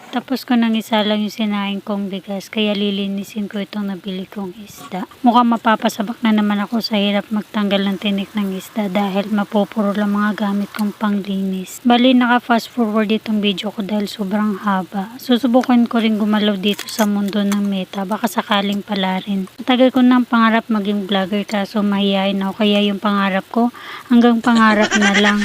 Tapos ko nang isalang yung sinaing kong bigas, kaya lilinisin ko itong nabili kong isda. Mukhang mapapasabak na naman ako sa hirap magtanggal ng tinik ng isda dahil mapupuro lang mga gamit kong panglinis. Bali naka fast forward itong video ko dahil sobrang haba. Susubukan ko rin gumalaw dito sa mundo ng Meta, baka sakaling pala rin. Matagal ko nang pangarap maging vlogger kaso mahihain ako, kaya yung pangarap ko hanggang pangarap na lang.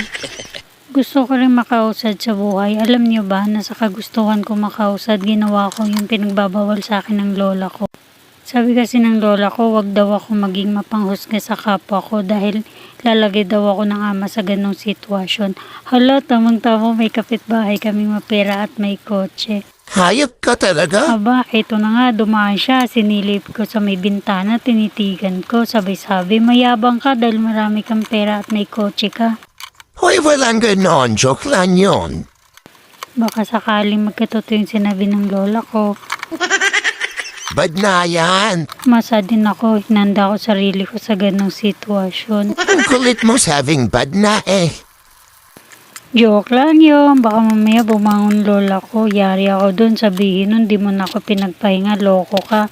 Gusto ko rin makausad sa buhay. Alam niyo ba, nasa kagustuhan ko makausad, ginawa ko yung pinagbabawal sa akin ng lola ko. Sabi kasi ng lola ko, wag daw ako maging mapanghusga sa kapwa ko dahil lalagay daw ako ng ama sa ganong sitwasyon. Hala, tamang-tama may kapitbahay kaming mapera at may kotse. Hayop ka talaga? Aba, eto na nga, dumaan siya. Sinilip ko sa may bintana, tinitigan ko. Sabay-sabi, mayabang ka dahil marami kang pera at may kotse ka. Hoy, walang ganon. Joke lang yun. Baka sakaling magkatotoo yung sinabi ng lola ko. Bad na yan. Masa din ako, hinanda ko sarili ko sa ganong sitwasyon. Ang kulit mo sabing bad na eh. Joke lang yun, baka mamaya bumangon lola ko. Yari ako dun, sabihin nun, di mo na ako pinagpahinga, loko ka.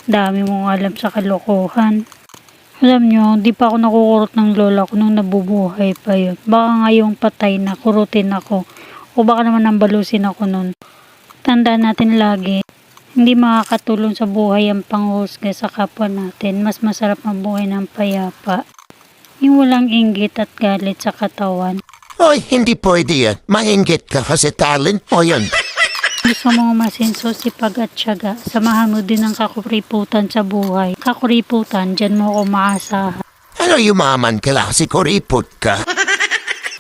Dami mong alam sa kalokohan. Alam nyo, di pa ako nakukurot ng lola ko nung nabubuhay pa yun. Baka ngayong patay na, kurutin ako. O baka naman nambalusin ako nun. Tandaan natin lagi, hindi makakatulong sa buhay ang panghusga sa kapwa natin. Mas masarap mabuhay ng payapa. Yung walang inggit at galit sa katawan. Hoy, hindi pwede yan. Maingit ka kasi talent mo yun. Gusto mong masinso, sipag at tiyaga. Samahan mo din ang kakuriputan sa buhay. Kakuriputan, dyan mo ako maasahan. Ano yumaman ka lang si kuripot ka?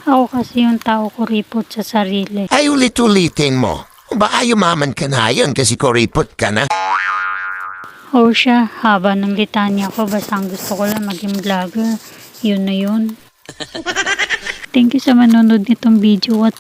Ako kasi yung tao kuripot sa sarili. Ay ulit-ulitin mo. Baka yumaman ka na yun kasi kuripot ka na. O siya, haba ng litanya ko. Basta ang gusto ko lang maging vlogger. Yun na yun. Thank you sa manonood nitong video at